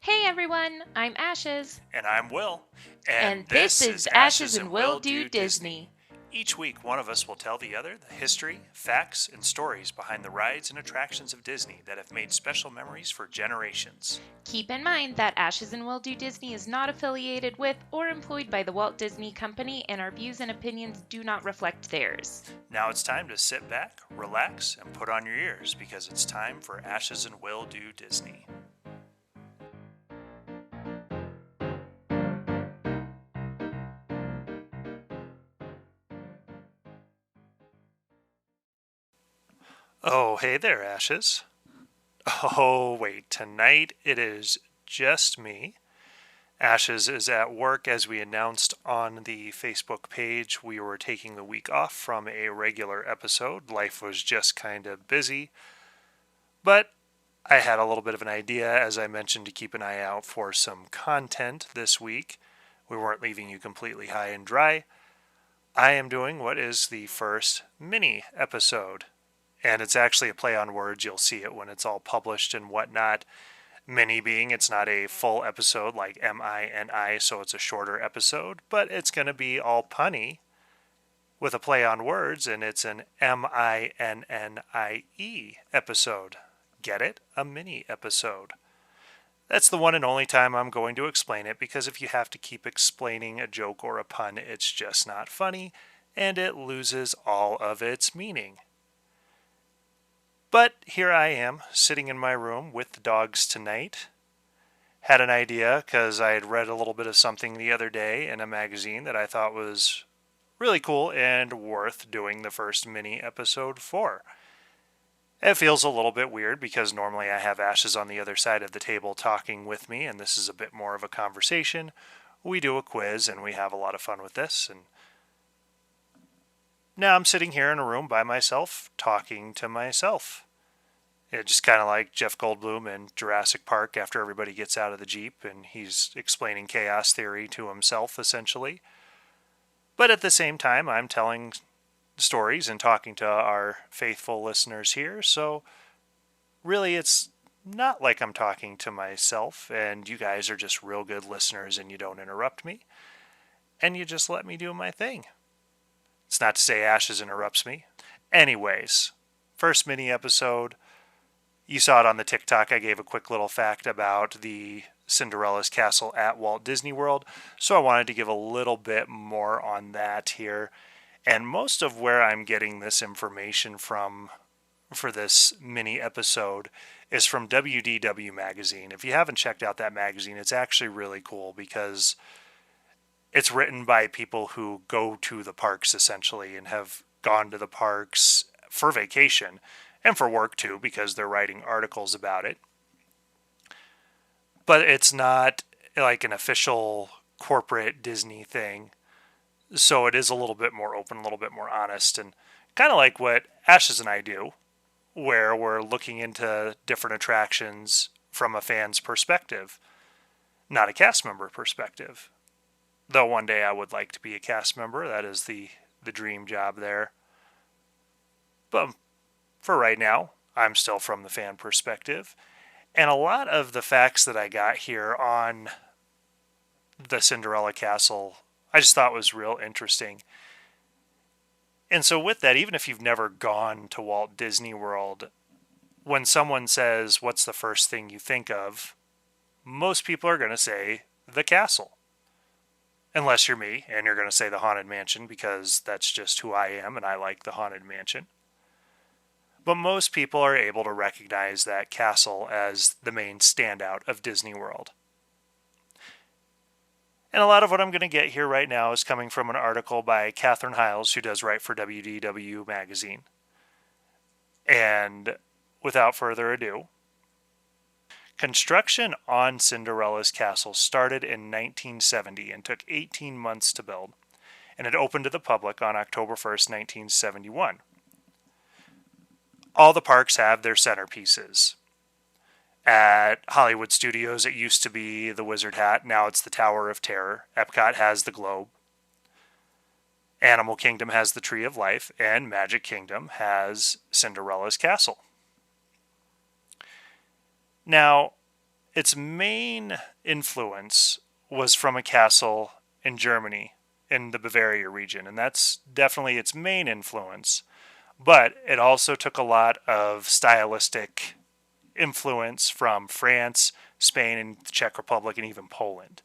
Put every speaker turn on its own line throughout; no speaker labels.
Hey everyone, I'm Ashes,
And I'm Will. And
and this
this
is
is
Ashes
Ashes
and
and
Will
Will
Do
Do Disney.
Disney.
Each week, one of us will tell the other the history, facts, and stories behind the rides and attractions of Disney that have made special memories for generations.
Keep in mind that Ashes and Will Do Disney is not affiliated with or employed by the Walt Disney Company, and our views and opinions do not reflect theirs.
Now it's time to sit back, relax, and put on your ears because it's time for Ashes and Will Do Disney. Oh, hey there, Ashes. Oh, wait, tonight it is just me. Ashes is at work as we announced on the Facebook page. We were taking the week off from a regular episode. Life was just kind of busy. But I had a little bit of an idea, as I mentioned, to keep an eye out for some content this week. We weren't leaving you completely high and dry. I am doing what is the first mini episode. And it's actually a play on words. You'll see it when it's all published and whatnot. Mini being it's not a full episode like MINI, so it's a shorter episode, but it's going to be all punny with a play on words, and it's an MINNIE episode. Get it? A mini episode. That's the one and only time I'm going to explain it, because if you have to keep explaining a joke or a pun, it's just not funny, and it loses all of its meaning. But here I am, sitting in my room with the dogs tonight. Had an idea because I had read a little bit of something the other day in a magazine that I thought was really cool and worth doing the first mini episode for. It feels a little bit weird because normally I have Ashes on the other side of the table talking with me, and this is a bit more of a conversation. We do a quiz and we have a lot of fun with this, and now I'm sitting here in a room by myself talking to myself. Yeah, just kind of like Jeff Goldblum in Jurassic Park after everybody gets out of the Jeep and he's explaining chaos theory to himself, essentially. But at the same time, I'm telling stories and talking to our faithful listeners here, so really it's not like I'm talking to myself, and you guys are just real good listeners and you don't interrupt me, and you just let me do my thing. It's not to say Ashes interrupts me. Anyways, first mini episode. You saw it on the TikTok. I gave a quick little fact about the Cinderella's Castle at Walt Disney World, so I wanted to give a little bit more on that here. And most of where I'm getting this information from for this mini episode is from WDW Magazine. If you haven't checked out that magazine, it's actually really cool because it's written by people who go to the parks essentially and have gone to the parks for vacation and for work too, because they're writing articles about it. But it's not like an official corporate Disney thing. So it is a little bit more open, a little bit more honest, and kind of like what Ashes and I do, where we're looking into different attractions from a fan's perspective, not a cast member perspective. Though one day I would like to be a cast member. That is the dream job there. But for right now, I'm still from the fan perspective. And a lot of the facts that I got here on the Cinderella Castle, I just thought was real interesting. And so, with that, even if you've never gone to Walt Disney World, when someone says, "What's the first thing you think of?" most people are going to say the castle. Unless you're me and you're going to say the Haunted Mansion, because that's just who I am and I like the Haunted Mansion. But most people are able to recognize that castle as the main standout of Disney World. And a lot of what I'm going to get here right now is coming from an article by Catherine Hiles, who does write for WDW Magazine. And without further ado, construction on Cinderella's castle started in 1970 and took 18 months to build, and it opened to the public on October 1st, 1971. All the parks have their centerpieces. At Hollywood Studios, it used to be the Wizard Hat. Now it's the Tower of Terror. Epcot has the Globe. Animal Kingdom has the Tree of Life. And Magic Kingdom has Cinderella's Castle. Now, its main influence was from a castle in Germany, in the Bavaria region, and that's definitely its main influence. But it also took a lot of stylistic influence from France, Spain, and the Czech Republic, and even Poland.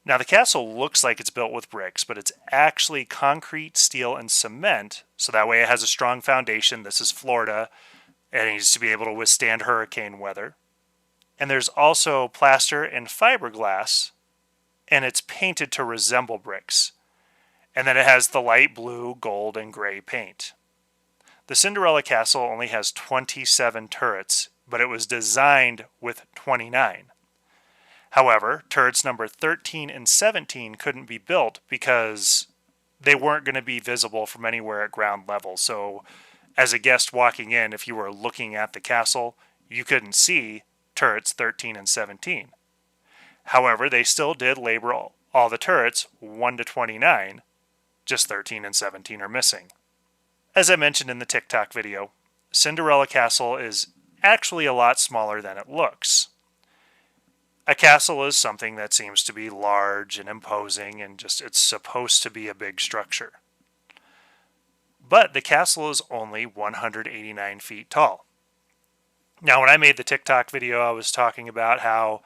Now, the castle looks like it's built with bricks, but it's actually concrete, steel, and cement, so that way it has a strong foundation. This is Florida, and it needs to be able to withstand hurricane weather. And there's also plaster and fiberglass, and it's painted to resemble bricks. And then it has the light blue, gold, and gray paint. The Cinderella Castle only has 27 turrets, but it was designed with 29. However, turrets number 13 and 17 couldn't be built because they weren't going to be visible from anywhere at ground level. So as a guest walking in, if you were looking at the castle, you couldn't see turrets 13 and 17. However, they still did label all the turrets 1 to 29, just 13 and 17 are missing. As I mentioned in the TikTok video, Cinderella Castle is actually a lot smaller than it looks. A castle is something that seems to be large and imposing and it's supposed to be a big structure. But the castle is only 189 feet tall. Now, when I made the TikTok video, I was talking about how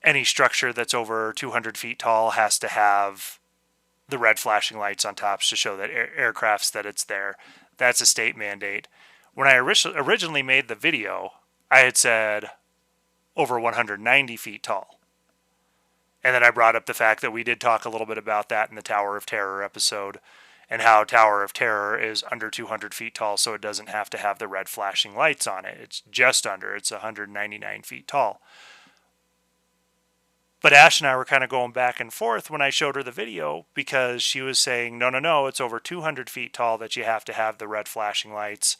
any structure that's over 200 feet tall has to have the red flashing lights on top to show that aircrafts that it's there. That's a state mandate. When I originally made the video, I had said over 190 feet tall. And then I brought up the fact that we did talk a little bit about that in the Tower of Terror episode, and how Tower of Terror is under 200 feet tall, so it doesn't have to have the red flashing lights on it. It's just under. It's 199 feet tall. But Ash and I were kind of going back and forth when I showed her the video, because she was saying, no, it's over 200 feet tall that you have to have the red flashing lights.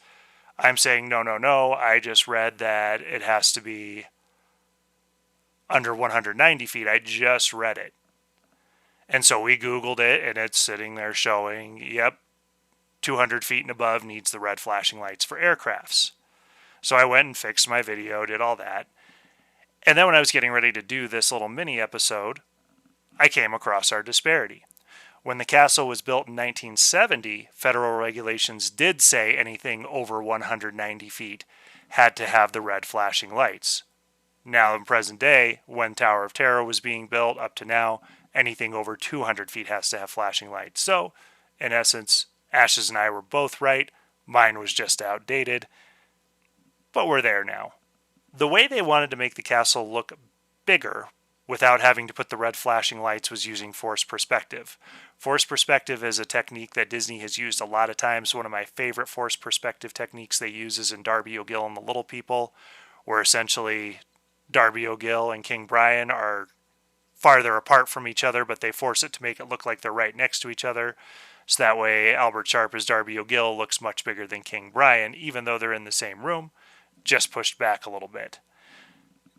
I'm saying, no, I just read that it has to be under 190 feet. I just read it. And so we Googled it, and it's sitting there showing, yep, 200 feet and above needs the red flashing lights for aircrafts. So I went and fixed my video, did all that. And then when I was getting ready to do this little mini episode, I came across our disparity. When the castle was built in 1970, federal regulations did say anything over 190 feet had to have the red flashing lights. Now, in present day, when Tower of Terror was being built up to now, anything over 200 feet has to have flashing lights. So, in essence, Ash's and I were both right. Mine was just outdated. But we're there now. The way they wanted to make the castle look bigger without having to put the red flashing lights was using forced perspective. Forced perspective is a technique that Disney has used a lot of times. One of my favorite forced perspective techniques they use is in Darby O'Gill and the Little People, where essentially Darby O'Gill and King Brian are farther apart from each other, but they force it to make it look like they're right next to each other. So that way Albert Sharp as Darby O'Gill looks much bigger than King Brian, even though they're in the same room, just pushed back a little bit.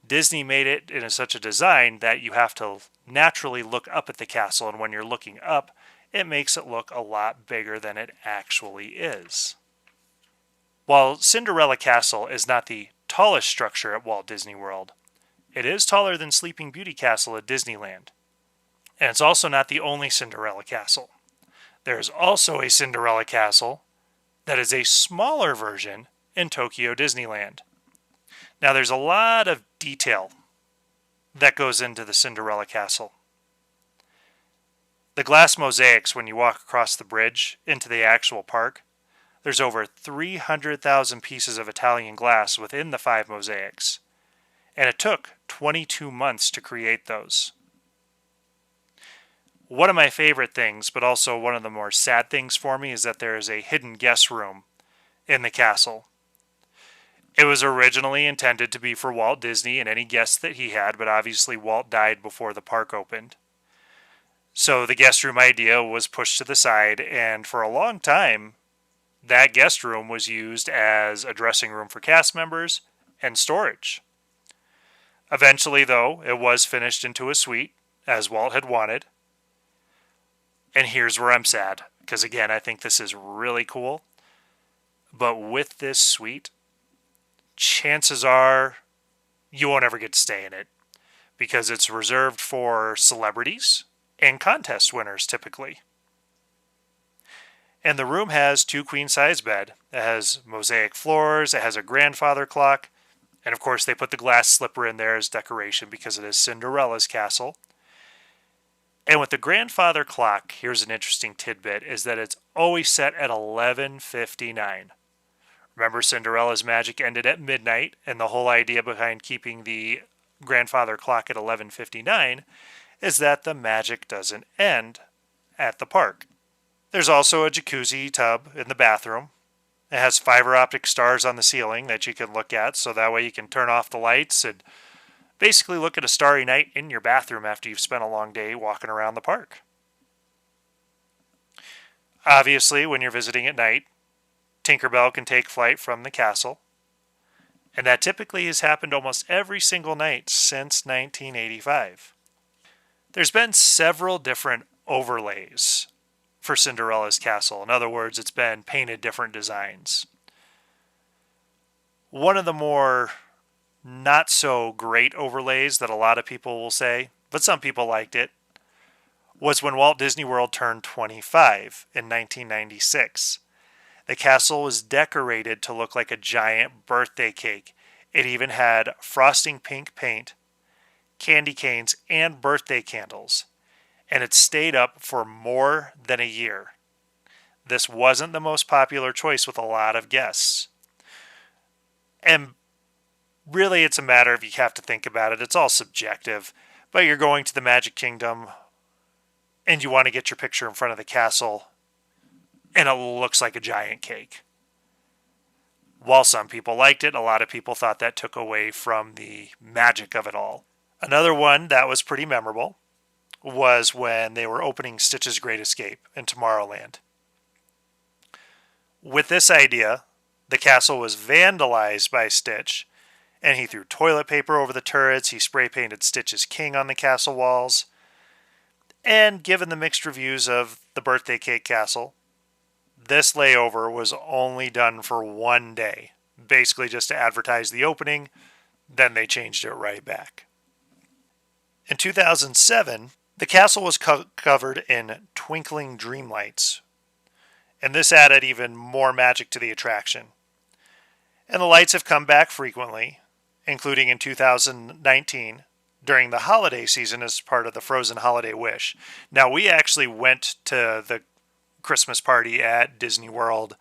Disney made it in such a design that you have to naturally look up at the castle, and when you're looking up, it makes it look a lot bigger than it actually is. While Cinderella Castle is not the tallest structure at Walt Disney World, it is taller than Sleeping Beauty Castle at Disneyland. And it's also not the only Cinderella Castle. There's also a Cinderella Castle that is a smaller version in Tokyo Disneyland. Now, there's a lot of detail that goes into the Cinderella Castle. The Glass Mosaics, when you walk across the bridge into the actual park, there's over 300,000 pieces of Italian glass within the 5 mosaics. And it took 22 months to create those. One of my favorite things, but also one of the more sad things for me, is that there is a hidden guest room in the castle. It was originally intended to be for Walt Disney and any guests that he had, but obviously Walt died before the park opened. So the guest room idea was pushed to the side, and for a long time, that guest room was used as a dressing room for cast members and storage. Eventually, though, it was finished into a suite, as Walt had wanted. And here's where I'm sad, because again, I think this is really cool. But with this suite, chances are you won't ever get to stay in it because it's reserved for celebrities and contest winners typically. And the room has 2 queen-size beds. It has mosaic floors, it has a grandfather clock, and of course they put the glass slipper in there as decoration because it is Cinderella's castle. And with the grandfather clock, here's an interesting tidbit, is that it's always set at 11:59. Remember, Cinderella's magic ended at midnight, and the whole idea behind keeping the grandfather clock at 11:59 is that the magic doesn't end at the park. There's also a jacuzzi tub in the bathroom. It has fiber optic stars on the ceiling that you can look at, so that way you can turn off the lights and basically look at a starry night in your bathroom after you've spent a long day walking around the park. Obviously, when you're visiting at night, Tinkerbell can take flight from the castle, and that typically has happened almost every single night since 1985. There's been several different overlays for Cinderella's castle. In other words, it's been painted different designs. One of the more not so great overlays that a lot of people will say, but some people liked it, was when Walt Disney World turned 25 in 1996. The castle was decorated to look like a giant birthday cake. It even had frosting pink paint, candy canes, and birthday candles. And it stayed up for more than a year. This wasn't the most popular choice with a lot of guests. And really, it's a matter of you have to think about it. It's all subjective. But you're going to the Magic Kingdom and you want to get your picture in front of the castle and it looks like a giant cake. While some people liked it, a lot of people thought that took away from the magic of it all. Another one that was pretty memorable was when they were opening Stitch's Great Escape in Tomorrowland. With this idea, the castle was vandalized by Stitch, and he threw toilet paper over the turrets, he spray painted Stitch's king on the castle walls, and given the mixed reviews of the birthday cake castle, this layover was only done for one day, basically just to advertise the opening, then they changed it right back. In 2007, the castle was covered in twinkling dream lights, and this added even more magic to the attraction. And the lights have come back frequently, including in 2019 during the holiday season as part of the Frozen Holiday Wish. Now, we actually went to the Christmas party at Disney World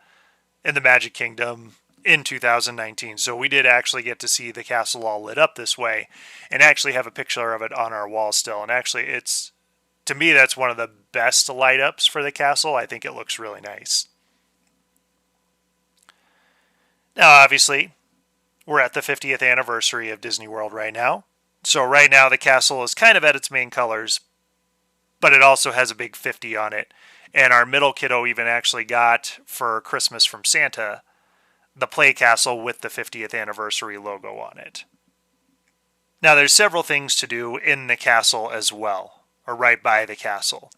in the Magic Kingdom in 2019, so we did actually get to see the castle all lit up this way and actually have a picture of it on our wall still. And actually, it's, to me, that's one of the best light ups for the castle. I think it looks really nice. Now, obviously, we're at the 50th anniversary of Disney World right now. So right now the castle is kind of at its main colors, but it also has a big 50 on it. And our middle kiddo even actually got, for Christmas from Santa, the play castle with the 50th anniversary logo on it. Now there's several things to do in the castle as well, or right by the castle.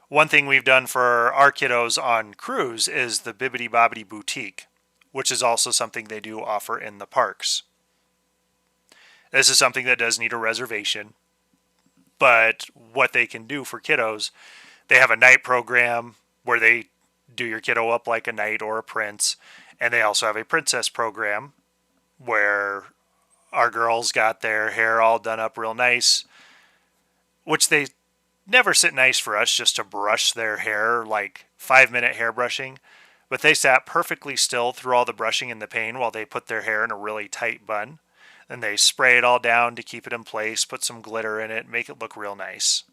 One thing we've done for our kiddos on cruise is the Bibbidi-Bobbidi Boutique, which is also something they do offer in the parks. This is something that does need a reservation, but what they can do for kiddos, they have a night program where they do your kiddo up like a knight or a prince, and they also have a princess program where our girls got their hair all done up real nice, which they never sit nice for us just to brush their hair, like 5-minute hair brushing. But they sat perfectly still through all the brushing and the pain while they put their hair in a really tight bun. Then they spray it all down to keep it in place, put some glitter in it, make it look real nice.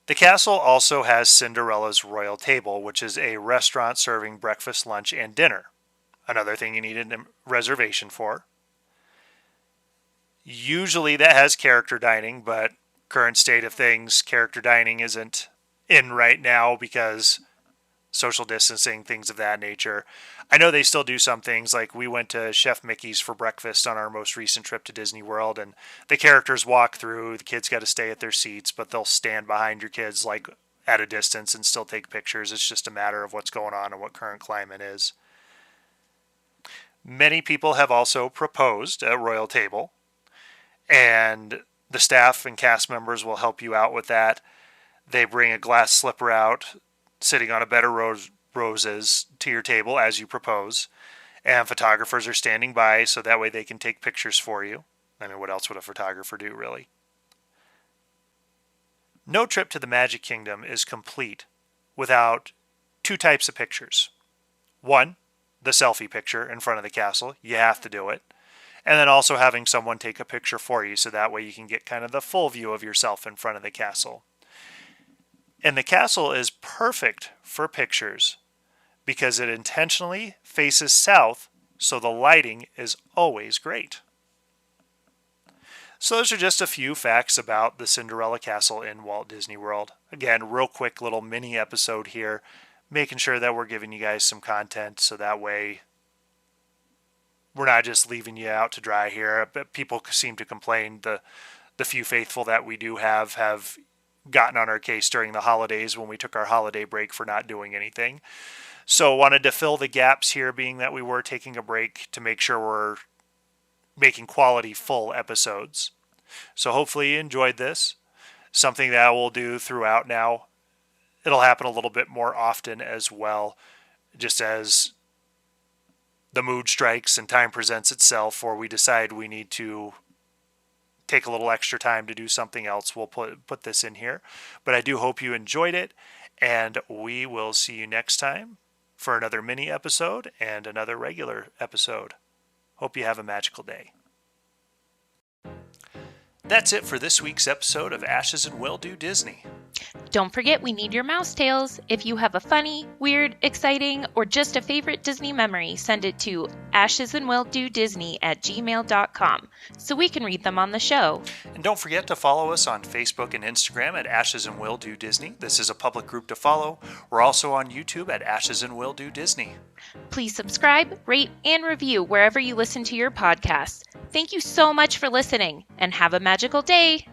The castle also has Cinderella's Royal Table, which is a restaurant serving breakfast, lunch, and dinner. Another thing you need a reservation for. Usually that has character dining, but current state of things, character dining isn't in right now because social distancing, things of that nature. I know they still do some things, like we went to Chef Mickey's for breakfast on our most recent trip to Disney World, and the characters walk through, the kids got to stay at their seats, but they'll stand behind your kids like at a distance and still take pictures. It's just a matter of what's going on and what current climate is. Many people have also proposed at Royal Table, and the staff and cast members will help you out with that. They bring a glass slipper out, sitting on a bed of roses to your table as you propose, and photographers are standing by so that way they can take pictures for you. I mean, what else would a photographer do, really? No trip to the Magic Kingdom is complete without two types of pictures. One, the selfie picture in front of the castle. You have to do it. And then also having someone take a picture for you so that way you can get kind of the full view of yourself in front of the castle. And the castle is perfect for pictures because it intentionally faces south, so the lighting is always great. So those are just a few facts about the Cinderella Castle in Walt Disney World. Again, real quick little mini episode here, making sure that we're giving you guys some content so that way we're not just leaving you out to dry here. But people seem to complain. The few faithful that we do have gotten on our case during the holidays when we took our holiday break for not doing anything. So wanted to fill the gaps here, being that we were taking a break, to make sure we're making quality full episodes. So hopefully you enjoyed this. Something that we'll do throughout now. It'll happen a little bit more often as well, just as the mood strikes and time presents itself, or we decide we need to take a little extra time to do something else. We'll put this in here. But I do hope you enjoyed it, and we will see you next time for another mini episode and another regular episode. Hope you have a magical day. That's it for this week's episode of Ashes and Will Do Disney.
Don't forget, we need your mouse tales. If you have a funny, weird, exciting, or just a favorite Disney memory, send it to ashesandwilldodisney@gmail.com so we can read them on the show.
And don't forget to follow us on Facebook and Instagram at Ashes and Will Do Disney. This is a public group to follow. We're also on YouTube at Ashes and Will Do Disney.
Please subscribe, rate, and review wherever you listen to your podcasts. Thank you so much for listening, and have a magical day.